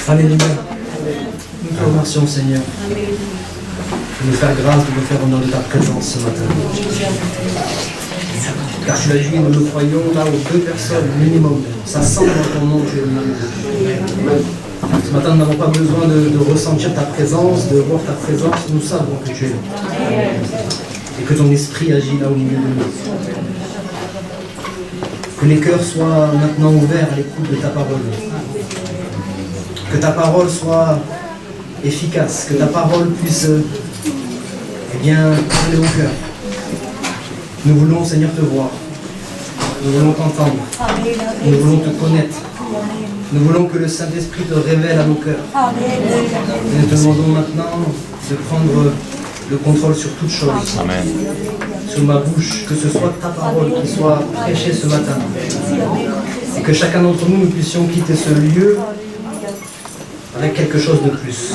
Alléluia. Nous te remercions, Seigneur, de nous faire grâce, de nous faire honneur de ta présence ce matin. Car tu l'as dit, nous le croyons, là où 2 personnes minimum s'assemblent dans ton nom, tu es le même. Ce matin, nous n'avons pas besoin de ressentir ta présence, de voir ta présence, nous savons que tu es là. Et que ton esprit agit là au milieu de nous. Que les cœurs soient maintenant ouverts à l'écoute de ta parole. Que ta parole soit efficace, que ta parole puisse parler au cœur. Nous voulons, Seigneur, te voir. Nous voulons t'entendre. Nous voulons te connaître. Nous voulons que le Saint-Esprit te révèle à nos cœurs. Et nous te demandons maintenant de prendre le contrôle sur toute chose. Amen. Sur ma bouche, que ce soit ta parole qui soit prêchée ce matin. Et que chacun d'entre nous, nous puissions quitter ce lieu avec quelque chose de plus.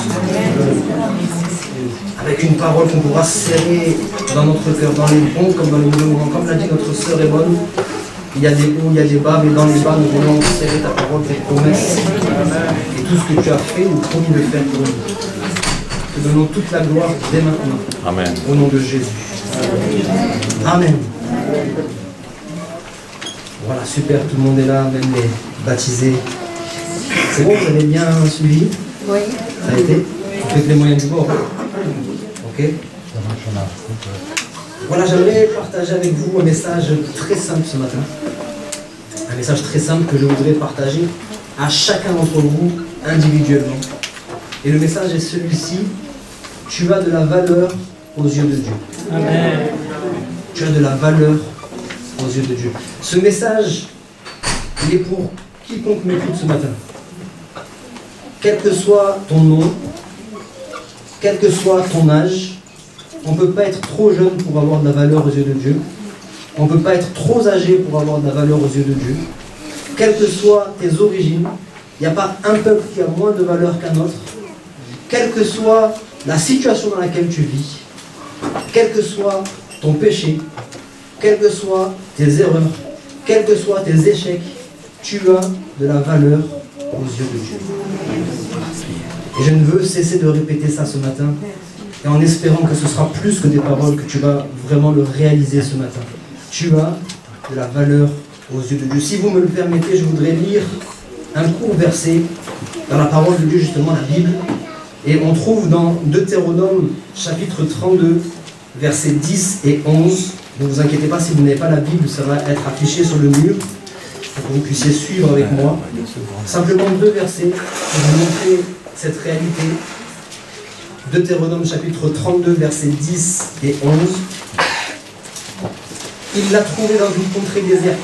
Avec une parole qu'on pourra serrer dans notre cœur, dans les bons comme dans les mauvais moments. Comme l'a dit notre sœur Ebonne, il y a des hauts, il y a des bas, mais dans les bas, nous voulons serrer ta parole, tes promesses. Et tout ce que tu as fait, nous promis de faire pour nous. Te donnons toute la gloire dès maintenant. Amen. Au nom de Jésus. Amen. Voilà, super, tout le monde est là, même les baptisés. C'est bon, vous avez bien suivi? Oui. Ça a été? Avec les moyens du bord. Ok? Voilà, j'aimerais partager avec vous un message très simple ce matin. Un message très simple que je voudrais partager à chacun d'entre vous individuellement. Et le message est celui-ci: tu as de la valeur aux yeux de Dieu. Amen. Tu as de la valeur aux yeux de Dieu. Ce message, il est pour quiconque m'écoute ce matin. Quel que soit ton nom, quel que soit ton âge, on ne peut pas être trop jeune pour avoir de la valeur aux yeux de Dieu. On ne peut pas être trop âgé pour avoir de la valeur aux yeux de Dieu. Quelles que soient tes origines, il n'y a pas un peuple qui a moins de valeur qu'un autre. Quelle que soit la situation dans laquelle tu vis, quel que soit ton péché, quelles que soient tes erreurs, quels que soient tes échecs, tu as de la valeur aux yeux de Dieu. Et je ne veux cesser de répéter ça ce matin, et en espérant que ce sera plus que des paroles, que tu vas vraiment le réaliser ce matin. Tu as de la valeur aux yeux de Dieu. Si vous me le permettez, je voudrais lire un court verset dans la parole de Dieu, justement la Bible. Et on trouve dans Deutéronome chapitre 32, versets 10 et 11. Ne vous inquiétez pas, si vous n'avez pas la Bible, ça va être affiché sur le mur pour que vous puissiez suivre avec moi. Simplement 2 versets pour vous montrer cette réalité. Deutéronome chapitre 32, versets 10 et 11. Il l'a trouvé dans une contrée déserte,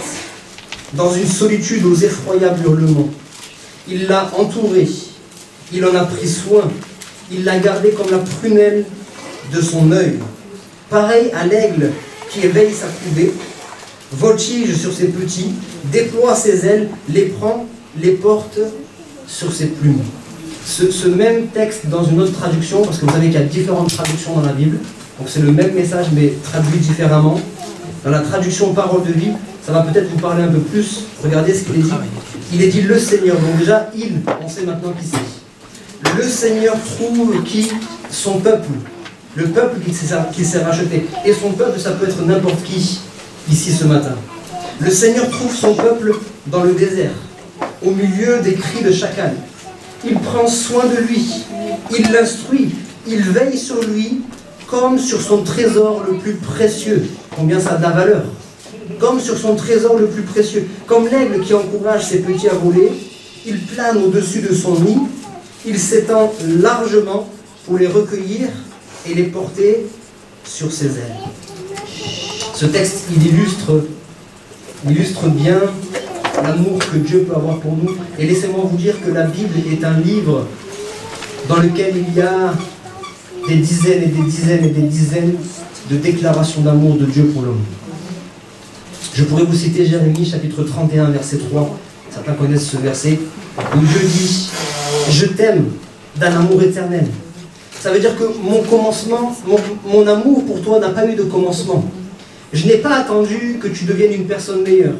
dans une solitude aux effroyables hurlements. Il l'a entouré, il en a pris soin, il l'a gardé comme la prunelle de son œil. Pareil à l'aigle qui éveille sa couvée, voltige sur ses petits, déploie ses ailes, les prend, les porte sur ses plumes. Ce même texte dans une autre traduction, parce que vous savez qu'il y a différentes traductions dans la Bible, donc c'est le même message mais traduit différemment. Dans la traduction Parole de vie, ça va peut-être vous parler un peu plus. Regardez ce qu'il est dit. Il est dit le Seigneur. Donc déjà, on sait maintenant qui c'est. Le Seigneur trouve qui? Son peuple. Le peuple qui s'est racheté. Et son peuple, ça peut être n'importe qui ici ce matin. Le Seigneur trouve son peuple dans le désert, au milieu des cris de chacal. Il prend soin de lui, il l'instruit, il veille sur lui comme sur son trésor le plus précieux. Combien ça a de la valeur? Comme sur son trésor le plus précieux. Comme l'aigle qui encourage ses petits à voler, il plane au-dessus de son nid, il s'étend largement pour les recueillir et les porter sur ses ailes. Ce texte, il illustre bien l'amour que Dieu peut avoir pour nous. Et laissez-moi vous dire que la Bible est un livre dans lequel il y a des dizaines et des dizaines et des dizaines de déclarations d'amour de Dieu pour l'homme. Je pourrais vous citer Jérémie chapitre 31 verset 3. Certains connaissent ce verset où Dieu dit « Je t'aime d'un amour éternel ». Ça veut dire que mon commencement, mon amour pour toi n'a pas eu de commencement. Je n'ai pas attendu que tu deviennes une personne meilleure.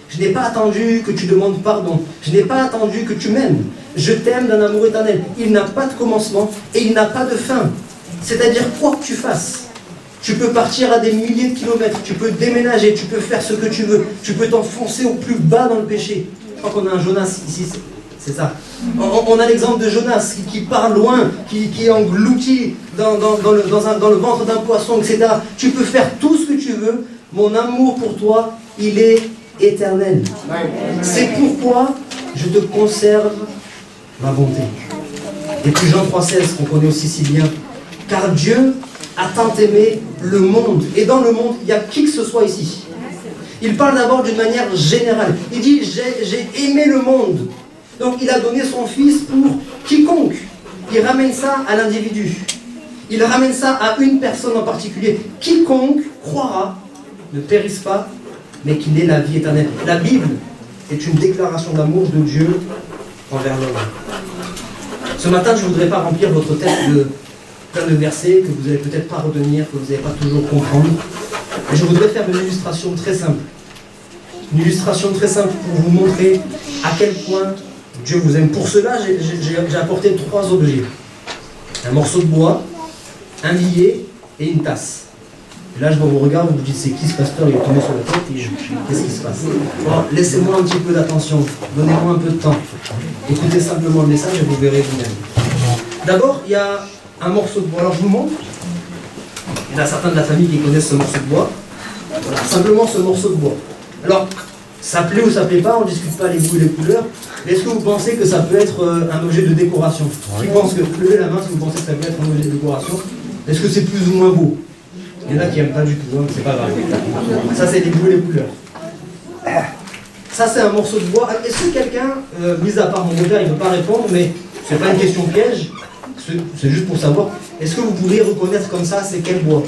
Je n'ai pas attendu que tu demandes pardon. Je n'ai pas attendu que tu m'aimes. Je t'aime d'un amour éternel. Il n'a pas de commencement et il n'a pas de fin. C'est-à-dire, quoi que tu fasses, tu peux partir à des milliers de kilomètres, tu peux déménager, tu peux faire ce que tu veux, tu peux t'enfoncer au plus bas dans le péché. Je crois qu'on a un Jonas ici, c'est ça. On a l'exemple de Jonas qui part loin, qui est englouti dans le ventre d'un poisson, etc. Tu peux faire tout ce que tu veux. Mon amour pour toi, il est éternel. C'est pourquoi je te conserve ma bonté. Et puis Jean 3,16 qu'on connaît aussi si bien. Car Dieu a tant aimé le monde. Et dans le monde, il y a qui que ce soit ici. Il parle d'abord d'une manière générale. Il dit, j'ai aimé le monde. Donc il a donné son fils pour quiconque. Il ramène ça à l'individu. Il ramène ça à une personne en particulier. Quiconque croira ne périsse pas, mais qu'il ait la vie éternelle. La Bible est une déclaration d'amour de Dieu envers l'homme. Ce matin, je ne voudrais pas remplir votre tête de plein de versets que vous n'allez peut-être pas retenir, que vous n'allez pas toujours comprendre. Et je voudrais faire une illustration très simple. Une illustration très simple pour vous montrer à quel point Dieu vous aime. Pour cela, j'ai apporté 3 objets. Un morceau de bois, un billet et une tasse. Et là, je vous regarde, vous vous dites, c'est qui ce pasteur? Il est tombé sur la tête et qu'est-ce qui se passe? Bon, laissez-moi un petit peu d'attention, donnez-moi un peu de temps. Écoutez simplement le message et vous verrez vous-même. D'abord, il y a un morceau de bois. Alors, je vous montre. Il y en a certains de la famille qui connaissent ce morceau de bois. Voilà, simplement ce morceau de bois. Alors, ça plaît ou ça plaît pas, on ne discute pas les goûts et les couleurs. Mais est-ce que vous pensez que ça peut être un objet de décoration? Qui pense que, levez la main si vous pensez que ça peut être un objet de décoration. Est-ce que c'est plus ou moins beau? Il y en a qui n'aiment pas du tout, hein, c'est pas grave. Ça, c'est les goûts et les couleurs. Ça, c'est un morceau de bois. Est-ce que quelqu'un, mis à part mon beau-père, il ne veut pas répondre, mais c'est pas une question piège, c'est juste pour savoir, est-ce que vous pourriez reconnaître comme ça, c'est quel bois?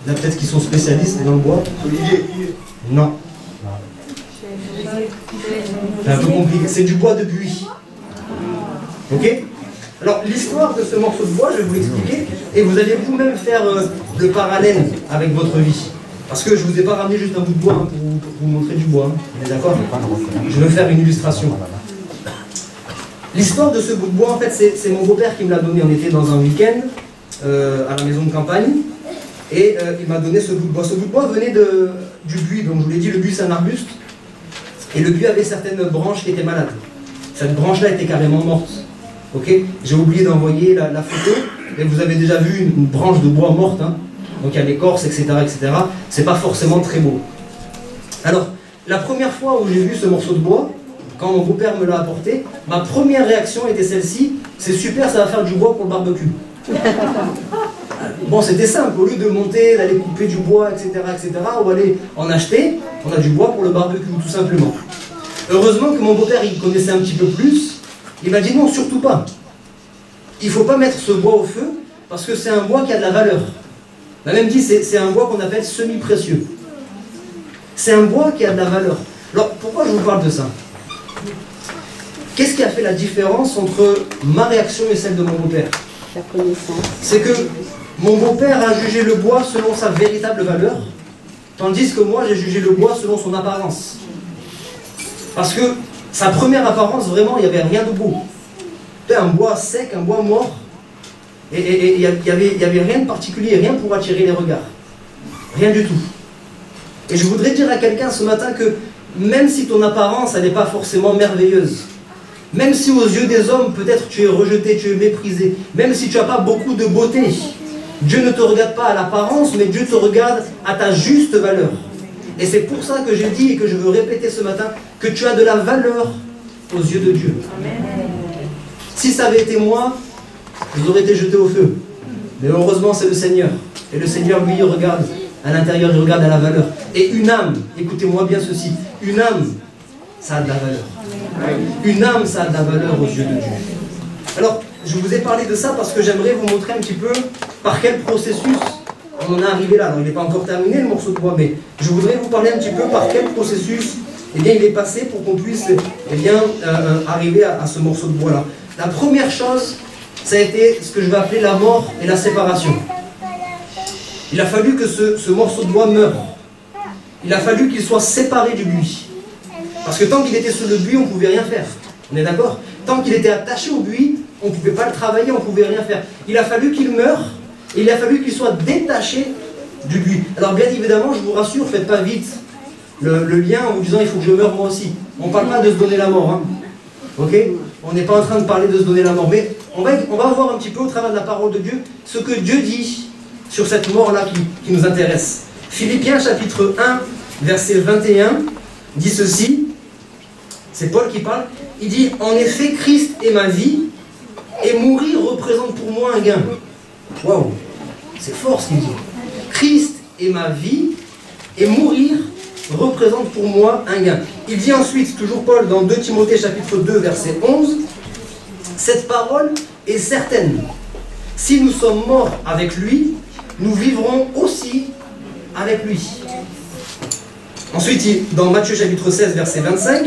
Il y en a peut-être qui sont spécialistes dans le bois. Non. C'est un peu compliqué. C'est du bois de buis. Ok? Alors, l'histoire de ce morceau de bois, je vais vous l'expliquer, et vous allez vous-même faire le parallèle avec votre vie. Parce que je ne vous ai pas ramené juste un bout de bois hein, pour vous montrer du bois. Hein. On est d'accord? Je veux faire une illustration. L'histoire de ce bout de bois, en fait, c'est mon beau-père qui me l'a donné. On était dans un week-end à la maison de campagne, et il m'a donné ce bout de bois. Ce bout de bois venait du buis. Donc, je vous l'ai dit, le buis, c'est un arbuste. Et le buis avait certaines branches qui étaient malades. Cette branche-là était carrément morte. Ok, j'ai oublié d'envoyer la photo, et vous avez déjà vu une branche de bois morte, hein. Donc il y a l'écorce, etc., etc. C'est pas forcément très beau. Alors, la première fois où j'ai vu ce morceau de bois, quand mon beau-père me l'a apporté, ma première réaction était celle-ci, c'est super, ça va faire du bois pour le barbecue. Bon, c'était simple, au lieu de monter, d'aller couper du bois, etc., etc., ou aller en acheter, on a du bois pour le barbecue, tout simplement. Heureusement que mon beau-père, il connaissait un petit peu plus. Il m'a dit non, surtout pas. Il ne faut pas mettre ce bois au feu parce que c'est un bois qui a de la valeur. Il m'a même dit c'est un bois qu'on appelle semi-précieux. C'est un bois qui a de la valeur. Alors pourquoi je vous parle de ça? Qu'est-ce qui a fait la différence entre ma réaction et celle de mon beau-père? La connaissance. C'est que mon beau-père a jugé le bois selon sa véritable valeur, tandis que moi j'ai jugé le bois selon son apparence. Parce que sa première apparence, vraiment, il n'y avait rien de beau. C'était un bois sec, un bois mort. Et il n'y avait rien de particulier, rien pour attirer les regards. Rien du tout. Et je voudrais dire à quelqu'un ce matin que même si ton apparence, elle n'est pas forcément merveilleuse, même si aux yeux des hommes, peut-être tu es rejeté, tu es méprisé, même si tu n'as pas beaucoup de beauté, Dieu ne te regarde pas à l'apparence, mais Dieu te regarde à ta juste valeur. Et c'est pour ça que j'ai dit et que je veux répéter ce matin que tu as de la valeur aux yeux de Dieu. Amen. Si ça avait été moi, vous auriez été jeté au feu. Mais heureusement, c'est le Seigneur. Et le Seigneur, lui, il regarde à l'intérieur, il regarde à la valeur. Et une âme, écoutez-moi bien ceci, une âme, ça a de la valeur. Amen. Une âme, ça a de la valeur aux yeux de Dieu. Alors, je vous ai parlé de ça parce que j'aimerais vous montrer un petit peu par quel processus on en est arrivé là. Alors, il n'est pas encore terminé le morceau de bois, mais je voudrais vous parler un petit peu par quel processus il est passé pour qu'on puisse arriver à ce morceau de bois là. La première chose, ça a été ce que je vais appeler la mort et la séparation. Il a fallu que ce morceau de bois meure. Il a fallu qu'il soit séparé du buis. Parce que tant qu'il était sur le buis, on ne pouvait rien faire. On est d'accord? Tant qu'il était attaché au buis, on ne pouvait pas le travailler, on ne pouvait rien faire. Il a fallu qu'il meure, et il a fallu qu'il soit détaché du buis. Alors bien évidemment, je vous rassure, faites pas vite le lien en vous disant il faut que je meure moi aussi. On ne parle pas de se donner la mort. Hein. Ok? On n'est pas en train de parler de se donner la mort. Mais on va voir un petit peu au travers de la parole de Dieu ce que Dieu dit sur cette mort-là qui nous intéresse. Philippiens chapitre 1, verset 21, dit ceci. C'est Paul qui parle. Il dit « En effet, Christ est ma vie, et mourir représente pour moi un gain. » Waouh, c'est fort ce qu'il dit. Christ est ma vie, et mourir représente pour moi un gain. Il dit ensuite, toujours Paul, dans 2 Timothée chapitre 2, verset 11, « Cette parole est certaine. Si nous sommes morts avec lui, nous vivrons aussi avec lui. » Ensuite, dans Matthieu chapitre 16, verset 25,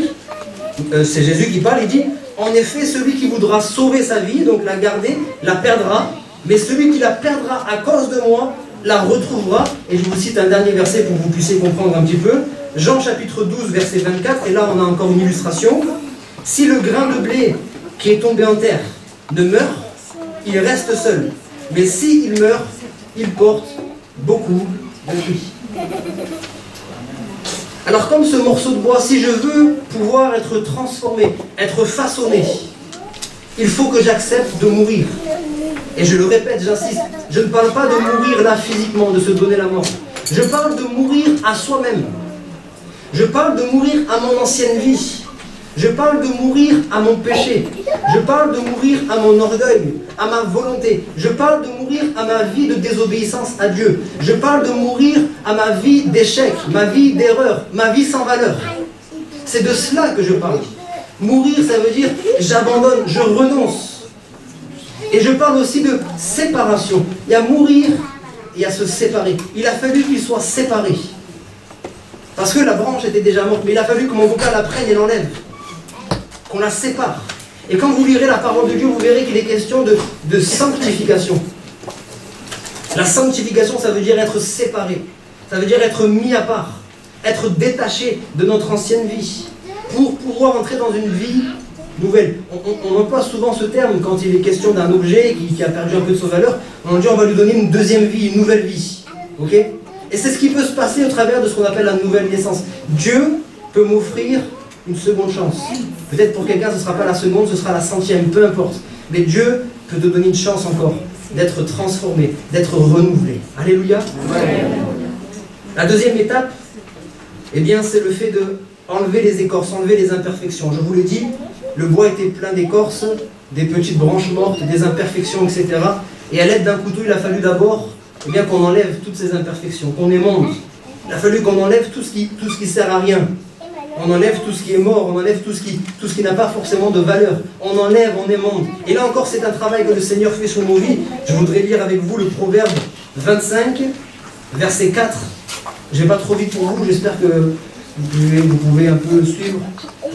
c'est Jésus qui parle, il dit « En effet, celui qui voudra sauver sa vie, donc la garder, la perdra, mais celui qui la perdra à cause de moi, la retrouvera. » Et je vous cite un dernier verset pour que vous puissiez comprendre un petit peu. Jean chapitre 12, verset 24, et là on a encore une illustration. « Si le grain de blé qui est tombé en terre ne meurt, il reste seul. Mais s'il meurt, il porte beaucoup de fruits. » Alors comme ce morceau de bois, si je veux pouvoir être transformé, être façonné, il faut que j'accepte de mourir. Et je le répète, j'insiste, je ne parle pas de mourir là physiquement, de se donner la mort. Je parle de mourir à soi-même. Je parle de mourir à mon ancienne vie. Je parle de mourir à mon péché. Je parle de mourir à mon orgueil, à ma volonté. Je parle de mourir à ma vie de désobéissance à Dieu. Je parle de mourir à ma vie d'échec, ma vie d'erreur, ma vie sans valeur. C'est de cela que je parle. Mourir, ça veut dire j'abandonne, je renonce. Et je parle aussi de séparation. Il y a mourir et il y a se séparer. Il a fallu qu'il soit séparé. Parce que la branche était déjà morte, mais il a fallu que mon vocal la prenne et l'enlève. Qu'on la sépare. Et quand vous lirez la parole de Dieu, vous verrez qu'il est question de sanctification. La sanctification, ça veut dire être séparé. Ça veut dire être mis à part. Être détaché de notre ancienne vie. Pour pouvoir entrer dans une vie nouvelle. On emploie souvent ce terme quand il est question d'un objet qui a perdu un peu de sa valeur. On dit on va lui donner une deuxième vie, une nouvelle vie. Ok? Et c'est ce qui peut se passer au travers de ce qu'on appelle la nouvelle naissance. Dieu peut m'offrir une seconde chance. Peut-être pour quelqu'un ce ne sera pas la seconde, ce sera la centième, peu importe. Mais Dieu peut te donner une chance encore d'être transformé, d'être renouvelé. Alléluia. Ouais. La deuxième étape, eh bien, c'est le fait de enlever les écorces, enlever les imperfections. Je vous l'ai dit, le bois était plein d'écorces, des petites branches mortes, des imperfections, etc. Et à l'aide d'un couteau, il a fallu d'abord eh bien, qu'on enlève toutes ces imperfections, qu'on émonde. Il a fallu qu'on enlève tout ce qui sert à rien. On enlève tout ce qui est mort, on enlève tout ce qui n'a pas forcément de valeur. On enlève, on émonde. Et là encore, c'est un travail que le Seigneur fait sur nos vies. Je voudrais lire avec vous le Proverbe 25, verset 4. Je ne vais pas trop vite pour vous, j'espère que vous pouvez un peu suivre.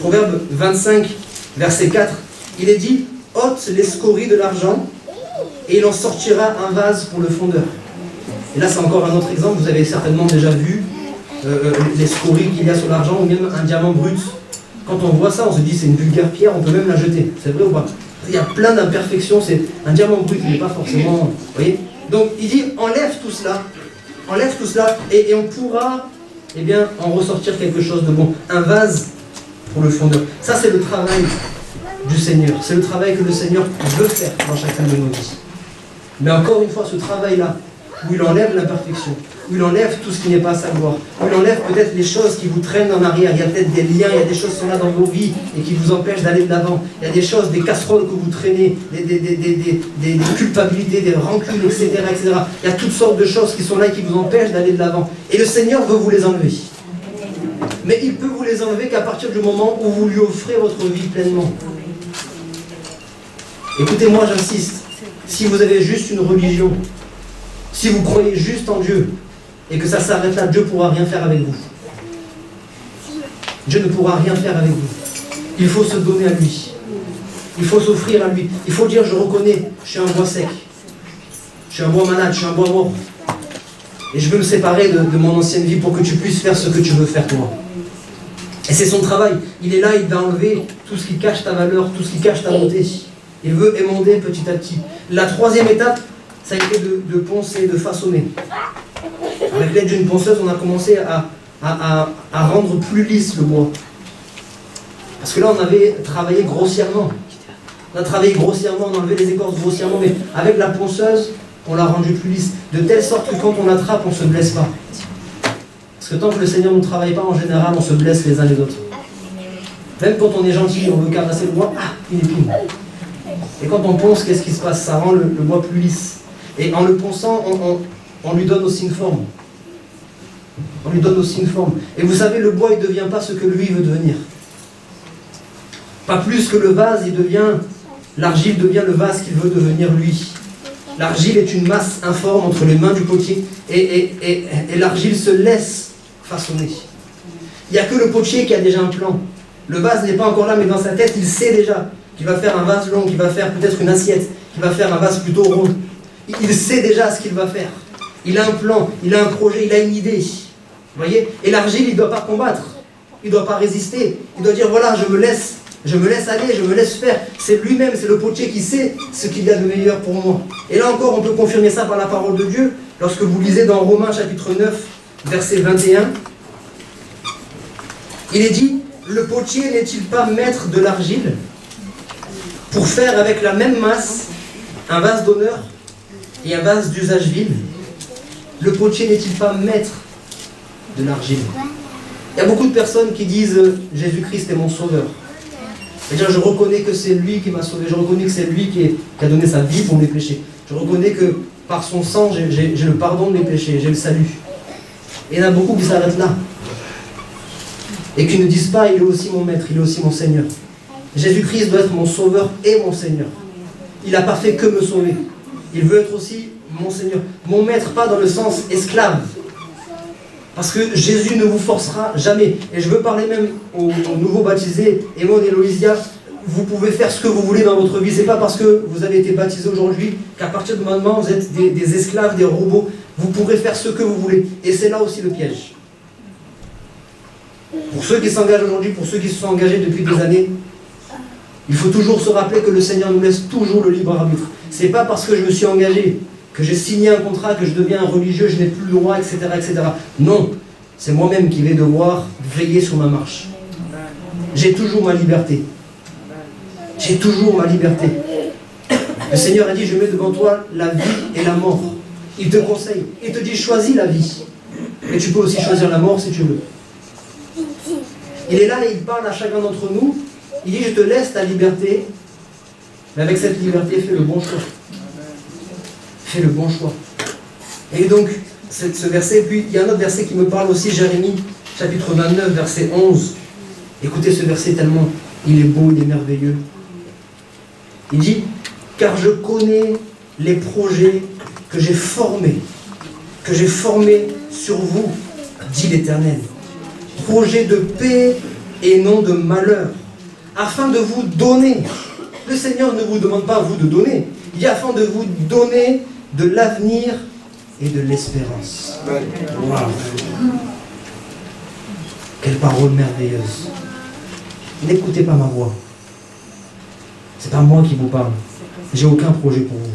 Proverbe 25, verset 4. Il est dit, « ôte les scories de l'argent, et il en sortira un vase pour le fondeur. » Et là, c'est encore un autre exemple, vous avez certainement déjà vu les scories qu'il y a sur l'argent, ou même un diamant brut. Quand on voit ça, on se dit c'est une vulgaire pierre, on peut même la jeter. C'est vrai ou pas? Il y a plein d'imperfections, c'est un diamant brut, il n'est pas forcément... Vous voyez? Donc il dit, enlève tout cela, et on pourra eh bien, en ressortir quelque chose de bon. Un vase pour le fondeur. Ça, c'est le travail du Seigneur. C'est le travail que le Seigneur veut faire dans chacun de nos vies. Mais encore une fois, ce travail-là, où il enlève l'imperfection, où il enlève tout ce qui n'est pas sa gloire, où il enlève peut-être les choses qui vous traînent en arrière, il y a peut-être des liens, il y a des choses qui sont là dans vos vies et qui vous empêchent d'aller de l'avant, il y a des choses, des casseroles que vous traînez, des culpabilités, des rancunes, etc., etc. Il y a toutes sortes de choses qui sont là et qui vous empêchent d'aller de l'avant. Et le Seigneur veut vous les enlever. Mais il peut vous les enlever qu'à partir du moment où vous lui offrez votre vie pleinement. Écoutez-moi, j'insiste, si vous avez juste une religion, si vous croyez juste en Dieu, et que ça s'arrête là, Dieu ne pourra rien faire avec vous. Dieu ne pourra rien faire avec vous. Il faut se donner à lui. Il faut s'offrir à lui. Il faut dire, je reconnais, je suis un bois sec. Je suis un bois malade, je suis un bois mort. Et je veux me séparer de mon ancienne vie pour que tu puisses faire ce que tu veux faire toi. Et c'est son travail. Il est là, il va enlever tout ce qui cache ta valeur, tout ce qui cache ta beauté. Il veut émonder petit à petit. La troisième étape, ça a été de poncer, de façonner. Avec l'aide d'une ponceuse, on a commencé à rendre plus lisse le bois. Parce que là, on avait travaillé grossièrement. On a travaillé grossièrement, on a enlevé les écorces grossièrement, mais avec la ponceuse, on l'a rendu plus lisse. De telle sorte que quand on attrape, on ne se blesse pas. Parce que tant que le Seigneur ne travaille pas, en général, on se blesse les uns les autres. Même quand on est gentil, on veut caresser le bois, une épine. Et quand on ponce, qu'est-ce qui se passe? Ça rend le bois plus lisse. Et en le ponçant, on lui donne aussi une forme. On lui donne aussi une forme. Et vous savez, le bois, il ne devient pas ce que lui veut devenir. Pas plus que le vase, l'argile devient le vase qu'il veut devenir lui. L'argile est une masse informe entre les mains du potier et l'argile se laisse façonner. Il n'y a que le potier qui a déjà un plan. Le vase n'est pas encore là, mais dans sa tête, il sait déjà qu'il va faire un vase long, qu'il va faire peut-être une assiette, qu'il va faire un vase plutôt rond. Il sait déjà ce qu'il va faire. Il a un plan, il a un projet, il a une idée. Vous voyez? Et l'argile, il ne doit pas combattre. Il ne doit pas résister. Il doit dire, voilà, je me laisse aller, je me laisse faire. C'est lui-même, c'est le potier qui sait ce qu'il y a de meilleur pour moi. Et là encore, on peut confirmer ça par la parole de Dieu. Lorsque vous lisez dans Romains chapitre 9, verset 21, il est dit, le potier n'est-il pas maître de l'argile pour faire avec la même masse un vase d'honneur et un vase d'usage vil? Le potier n'est-il pas maître de l'argile? Il y a beaucoup de personnes qui disent Jésus-Christ est mon sauveur. C'est-à-dire, je reconnais que c'est lui qui m'a sauvé, je reconnais que c'est lui qui a donné sa vie pour mes péchés. Je reconnais que par son sang, j'ai le pardon de mes péchés, j'ai le salut. Et il y en a beaucoup qui s'arrêtent là. Et qui ne disent pas, il est aussi mon maître, il est aussi mon Seigneur. Jésus-Christ doit être mon sauveur et mon Seigneur. Il n'a pas fait que me sauver. Il veut être aussi mon Seigneur. Mon maître, pas dans le sens esclave. Parce que Jésus ne vous forcera jamais. Et je veux parler même aux nouveaux baptisés, Emmanuel et Loïsia, vous pouvez faire ce que vous voulez dans votre vie. Ce n'est pas parce que vous avez été baptisés aujourd'hui qu'à partir de maintenant, vous êtes des esclaves, des robots. Vous pourrez faire ce que vous voulez. Et c'est là aussi le piège. Pour ceux qui s'engagent aujourd'hui, pour ceux qui se sont engagés depuis des années, il faut toujours se rappeler que le Seigneur nous laisse toujours le libre arbitre. Ce n'est pas parce que je me suis engagé, que j'ai signé un contrat, que je deviens un religieux, je n'ai plus le droit, etc., etc. Non, c'est moi-même qui vais devoir veiller sur ma marche. J'ai toujours ma liberté. J'ai toujours ma liberté. Le Seigneur a dit, je mets devant toi la vie et la mort. Il te conseille. Il te dit, choisis la vie. Mais tu peux aussi choisir la mort si tu veux. Il est là et il parle à chacun d'entre nous. Il dit, je te laisse ta liberté, mais avec cette liberté, fais le bon choix. Fais le bon choix. Et donc, ce verset, puis il y a un autre verset qui me parle aussi, Jérémie, chapitre 29, verset 11. Écoutez ce verset tellement, il est beau, il est merveilleux. Il dit, car je connais les projets que j'ai formés sur vous, dit l'Éternel. Projets de paix et non de malheur, afin de vous donner. Le Seigneur ne vous demande pas à vous de donner, il dit afin de vous donner de l'avenir et de l'espérance. Wow. Quelle parole merveilleuse. N'écoutez pas ma voix. C'est pas moi qui vous parle. J'ai aucun projet pour vous.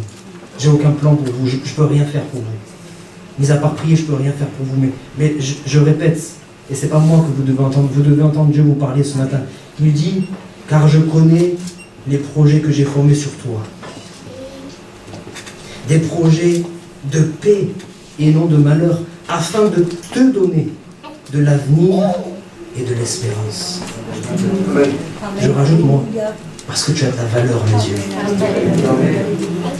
J'ai aucun plan pour vous. Je ne peux rien faire pour vous. Mis à part prier, je ne peux rien faire pour vous. Mais je répète, et ce n'est pas moi que vous devez entendre. Vous devez entendre Dieu vous parler ce matin. Il dit, car je connais les projets que j'ai formés sur toi. Des projets de paix et non de malheur, afin de te donner de l'avenir et de l'espérance. Je rajoute moi, parce que tu as de la valeur à mes yeux.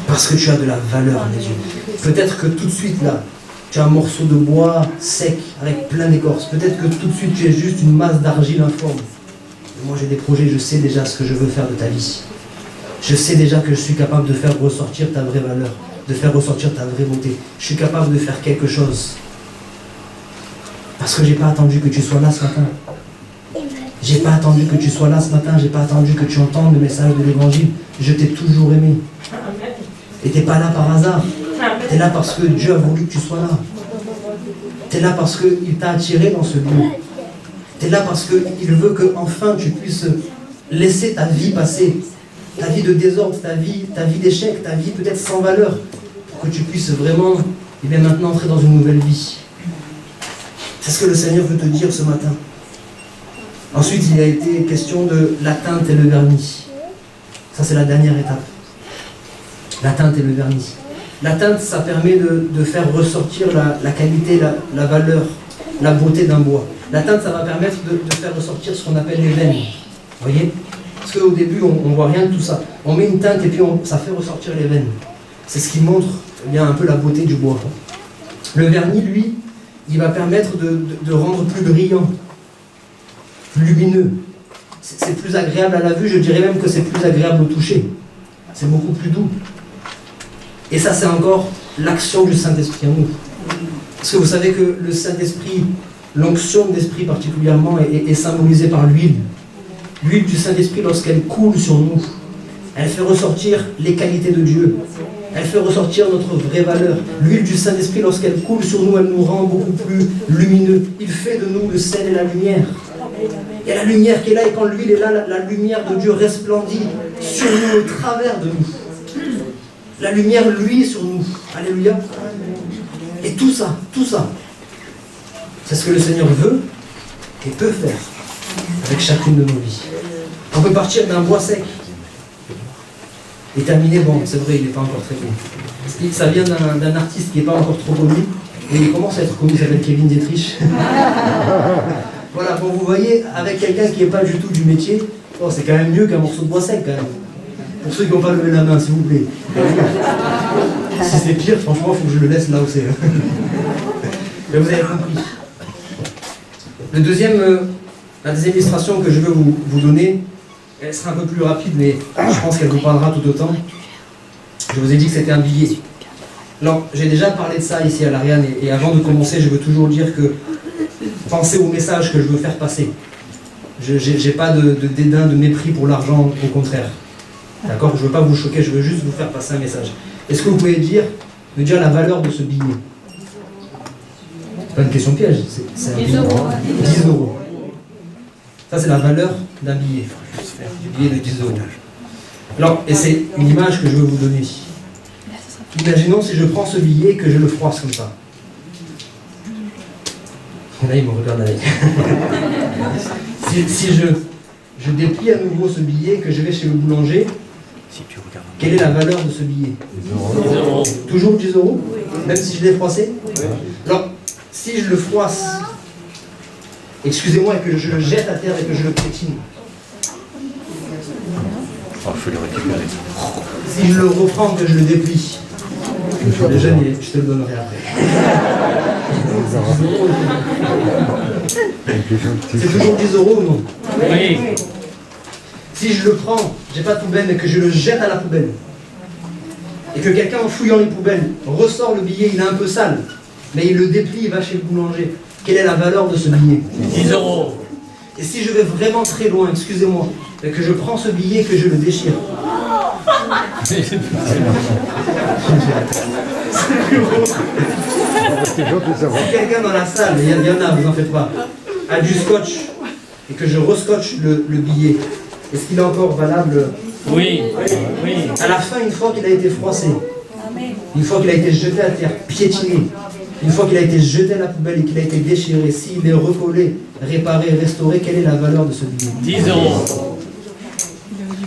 Parce que tu as de la valeur à mes yeux. Peut-être que tout de suite là, tu as un morceau de bois sec, avec plein d'écorce. Peut-être que tout de suite tu es juste une masse d'argile informe. Mais moi j'ai des projets, je sais déjà ce que je veux faire de ta vie. Je sais déjà que je suis capable de faire ressortir ta vraie valeur, de faire ressortir ta vraie beauté. Je suis capable de faire quelque chose. Parce que je n'ai pas attendu que tu sois là ce matin. J'ai pas attendu que tu sois là ce matin, j'ai pas attendu que tu entendes le message de l'évangile. Je t'ai toujours aimé. Et tu n'es pas là par hasard. Tu es là parce que Dieu a voulu que tu sois là. Tu es là parce qu'il t'a attiré dans ce lieu. Tu es là parce qu'il veut que enfin tu puisses laisser ta vie passer, ta vie de désordre, ta vie d'échec, ta vie peut-être sans valeur, pour que tu puisses vraiment, et bien maintenant, entrer dans une nouvelle vie. C'est ce que le Seigneur veut te dire ce matin. Ensuite, il a été question de la teinte et le vernis. Ça, c'est la dernière étape. La teinte et le vernis. La teinte, ça permet de faire ressortir la qualité, la valeur, la beauté d'un bois. La teinte, ça va permettre de faire ressortir ce qu'on appelle les veines. Vous voyez? Parce qu'au début, on ne voit rien de tout ça. On met une teinte et puis ça fait ressortir les veines. C'est ce qui montre bien un peu la beauté du bois. Le vernis, lui, il va permettre de rendre plus brillant, plus lumineux. C'est plus agréable à la vue, je dirais même que c'est plus agréable au toucher. C'est beaucoup plus doux. Et ça, c'est encore l'action du Saint-Esprit en nous. Parce que vous savez que le Saint-Esprit, l'onction d'Esprit particulièrement, est symbolisée par l'huile. L'huile du Saint-Esprit, lorsqu'elle coule sur nous, elle fait ressortir les qualités de Dieu. Elle fait ressortir notre vraie valeur. L'huile du Saint-Esprit, lorsqu'elle coule sur nous, elle nous rend beaucoup plus lumineux. Il fait de nous le sel et la lumière. Il y a la lumière qui est là, et quand l'huile est là, la lumière de Dieu resplendit sur nous, au travers de nous. La lumière, lui, sur nous. Alléluia. Et tout ça, c'est ce que le Seigneur veut et peut faire avec chacune de nos vies. On peut partir d'un bois sec et terminer, bon, c'est vrai, il n'est pas encore très connu. Ça vient d'un artiste qui n'est pas encore trop connu, et il commence à être connu, il s'appelle Kevin Dietrich. Voilà, bon, vous voyez, avec quelqu'un qui n'est pas du tout du métier, oh, c'est quand même mieux qu'un morceau de bois sec, quand même. Pour ceux qui n'ont pas levé la main, s'il vous plaît. Si c'est pire, franchement, il faut que je le laisse là où c'est. Mais vous avez compris. La deuxième illustration que je veux vous donner, elle sera un peu plus rapide, mais je pense qu'elle vous parlera tout autant. Je vous ai dit que c'était un billet. Alors, j'ai déjà parlé de ça ici à l'Ariane, et avant de commencer, je veux toujours dire que pensez au message que je veux faire passer. Je n'ai pas de dédain, de mépris pour l'argent, au contraire. D'accord? Je ne veux pas vous choquer, je veux juste vous faire passer un message. Est-ce que vous pouvez me dire la valeur de ce billet? C'est pas une question piège, c'est un billet. 10 euros. Ça, c'est la valeur d'un billet. Du billet de 10 euros. Alors, et c'est une image que je veux vous donner. Imaginons si je prends ce billet et que je le froisse comme ça. Là, il me regarde avec. si je déplie à nouveau ce billet, que je vais chez le boulanger, quelle est la valeur de ce billet? 10 euros. Toujours 10 euros? Même si je l'ai froissé? Alors, si je le froisse, excusez-moi, et que je le jette à terre et que je le piétine. Oh, il faut le récupérer. Si je le reprends, que je le déplie. Le jeune, je te le donnerai après. C'est toujours 10 euros ou non? Oui. Si je le prends, j'ai pas de poubelle, mais que je le jette à la poubelle, et que quelqu'un en fouillant les poubelles ressort le billet, il est un peu sale, mais il le déplie, il va chez le boulanger, quelle est la valeur de ce billet? 10 euros. Et si je vais vraiment très loin, excusez-moi, et que je prends ce billet et que je le déchire? Si quelqu'un dans la salle, il y en a, vous en faites pas, a du scotch, et que je rescotche le billet, est-ce qu'il est encore valable? Oui. Oui. À la fin, une fois qu'il a été froissé, une fois qu'il a été jeté à terre, piétiné, une fois qu'il a été jeté à la poubelle et qu'il a été déchiré, s'il est recollé, réparé, restauré, quelle est la valeur de ce billet? 10 euros.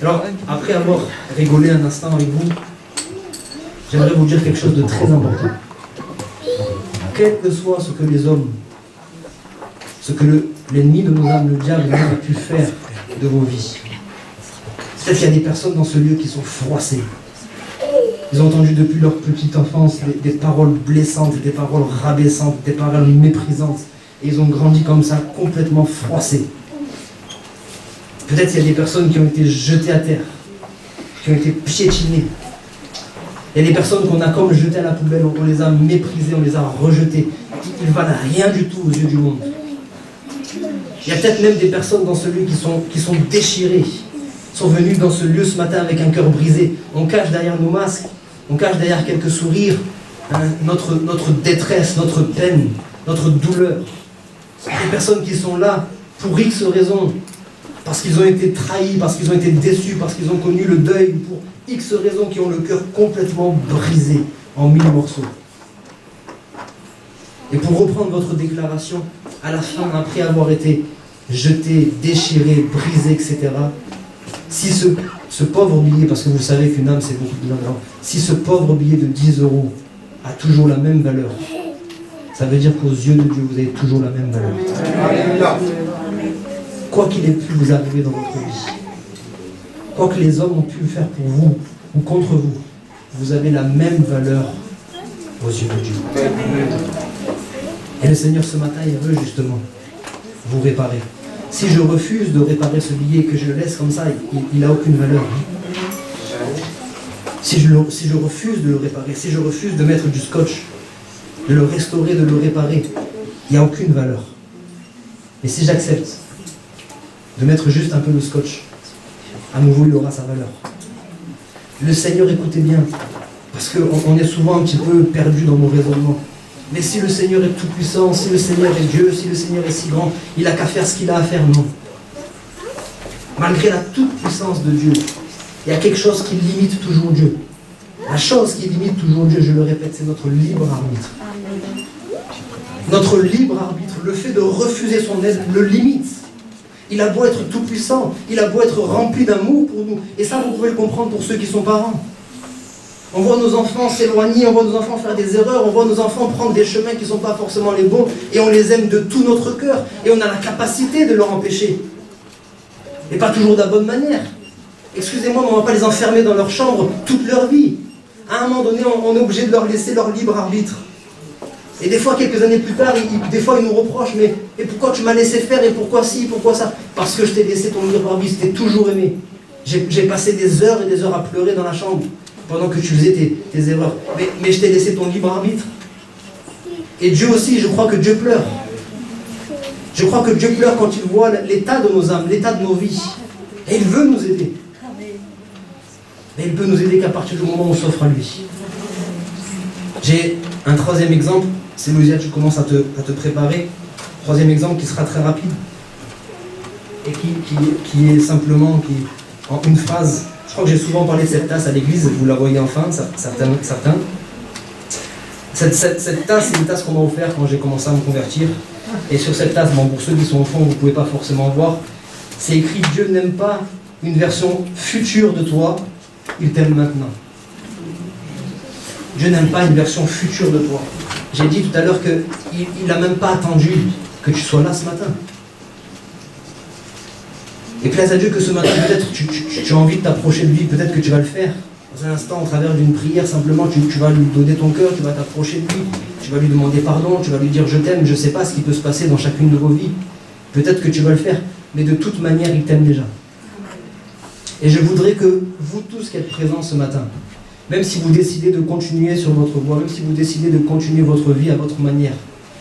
Alors, après avoir rigolé un instant avec vous, j'aimerais vous dire quelque chose de très important. Quel que soit ce que les hommes, ce que l'ennemi de nos âmes, le diable, a pu faire de vos vies, peut-être qu'il y a des personnes dans ce lieu qui sont froissées. Ils ont entendu depuis leur petite enfance des paroles blessantes, des paroles rabaissantes, des paroles méprisantes. Et ils ont grandi comme ça, complètement froissés. Peut-être qu'il y a des personnes qui ont été jetées à terre, qui ont été piétinées. Il y a des personnes qu'on a comme jetées à la poubelle, on les a méprisées, on les a rejetées. Ils ne valent rien du tout aux yeux du monde. Il y a peut-être même des personnes dans ce lieu qui sont déchirées, sont venues dans ce lieu ce matin avec un cœur brisé. On cache derrière nos masques, on cache derrière quelques sourires, notre détresse, notre peine, notre douleur. Des personnes qui sont là pour X raisons, parce qu'ils ont été trahis, parce qu'ils ont été déçus, parce qu'ils ont connu le deuil, pour X raisons, qui ont le cœur complètement brisé en 1000 morceaux. Et pour reprendre votre déclaration, à la fin, après avoir été jeté, déchiré, brisé, etc., si ce pauvre billet, parce que vous savez qu'une âme c'est beaucoup de l'argent, si ce pauvre billet de 10 € a toujours la même valeur, ça veut dire qu'aux yeux de Dieu, vous avez toujours la même valeur. Quoi qu'il ait pu vous arriver dans votre vie, quoi que les hommes ont pu faire pour vous ou contre vous, vous avez la même valeur aux yeux de Dieu. Et le Seigneur ce matin, il veut justement vous réparer. Si je refuse de réparer ce billet et que je le laisse comme ça, il n'a aucune valeur. Si je refuse de le réparer, si je refuse de mettre du scotch, de le restaurer, de le réparer, il n'y a aucune valeur. Mais si j'accepte de mettre juste un peu de scotch, à nouveau il aura sa valeur. Le Seigneur, écoutez bien, parce qu'on est souvent un petit peu perdu dans nos raisonnements. Mais si le Seigneur est tout puissant, si le Seigneur est Dieu, si le Seigneur est si grand, il n'a qu'à faire ce qu'il a à faire, non. Malgré la toute puissance de Dieu, il y a quelque chose qui limite toujours Dieu. La chose qui limite toujours Dieu, je le répète, c'est notre libre arbitre. Notre libre arbitre, le fait de refuser son aide, le limite. Il a beau être tout puissant, il a beau être rempli d'amour pour nous. Et ça, vous pouvez le comprendre pour ceux qui sont parents. On voit nos enfants s'éloigner, on voit nos enfants faire des erreurs, on voit nos enfants prendre des chemins qui ne sont pas forcément les bons, et on les aime de tout notre cœur, et on a la capacité de leur empêcher. Et pas toujours de la bonne manière. Excusez-moi, mais on ne va pas les enfermer dans leur chambre toute leur vie. À un moment donné, on est obligé de leur laisser leur libre arbitre. Et des fois, quelques années plus tard, des fois, ils nous reprochent, mais et pourquoi tu m'as laissé faire, et pourquoi ci, pourquoi ça? Parce que je t'ai laissé ton libre arbitre, je t'ai toujours aimé. J'ai passé des heures et des heures à pleurer dans la chambre, pendant que tu faisais tes erreurs. Mais je t'ai laissé ton libre arbitre. Et Dieu aussi, je crois que Dieu pleure. Je crois que Dieu pleure quand il voit l'état de nos âmes, l'état de nos vies. Et il veut nous aider. Mais il peut nous aider qu'à partir du moment où on s'offre à lui. J'ai un troisième exemple. C'est Louisa, tu commences à te préparer. Troisième exemple qui sera très rapide. Et qui est simplement, en une phrase. Je crois que j'ai souvent parlé de cette tasse à l'église, vous la voyez enfin, certains. Cette tasse, c'est une tasse qu'on m'a offerte quand j'ai commencé à me convertir. Et sur cette tasse, bon, pour ceux qui sont au fond, vous ne pouvez pas forcément voir, c'est écrit « Dieu n'aime pas une version future de toi, il t'aime maintenant. » Dieu n'aime pas une version future de toi. J'ai dit tout à l'heure qu'il n'a même pas attendu que tu sois là ce matin. Et plaise à Dieu que ce matin, peut-être tu as envie de t'approcher de lui, peut-être que tu vas le faire. Dans un instant, au travers d'une prière, simplement, tu vas lui donner ton cœur, tu vas t'approcher de lui, tu vas lui demander pardon, tu vas lui dire je t'aime, je ne sais pas ce qui peut se passer dans chacune de vos vies. Peut-être que tu vas le faire, mais de toute manière, il t'aime déjà. Et je voudrais que vous tous qui êtes présents ce matin, même si vous décidez de continuer sur votre voie, même si vous décidez de continuer votre vie à votre manière,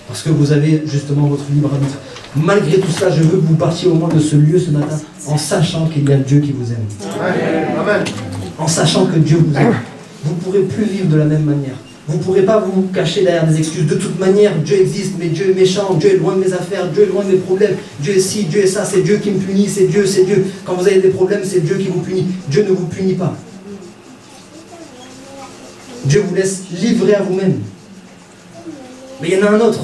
parce que vous avez justement votre libre arbitre, malgré tout cela, je veux que vous partiez au moins de ce lieu ce matin en sachant qu'il y a Dieu qui vous aime. Amen. En sachant que Dieu vous aime. Vous ne pourrez plus vivre de la même manière. Vous ne pourrez pas vous cacher derrière des excuses. De toute manière, Dieu existe, mais Dieu est méchant, Dieu est loin de mes affaires, Dieu est loin de mes problèmes, Dieu est ci, Dieu est ça, c'est Dieu qui me punit, c'est Dieu, c'est Dieu. Quand vous avez des problèmes, c'est Dieu qui vous punit. Dieu ne vous punit pas. Dieu vous laisse livrer à vous-même. Mais il y en a un autre,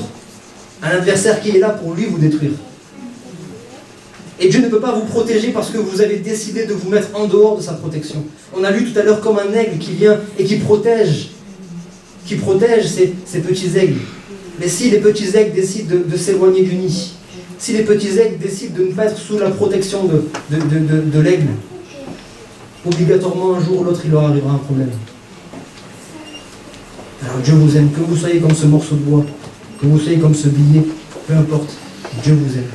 un adversaire qui est là pour lui vous détruire. Et Dieu ne peut pas vous protéger parce que vous avez décidé de vous mettre en dehors de sa protection. On a lu tout à l'heure comme un aigle qui vient et qui protège ces petits aigles. Mais si les petits aigles décident de s'éloigner du nid, si les petits aigles décident de ne pas être sous la protection de l'aigle, obligatoirement un jour ou l'autre il leur arrivera un problème. Alors Dieu vous aime, que vous soyez comme ce morceau de bois, que vous soyez comme ce billet, peu importe, Dieu vous aime.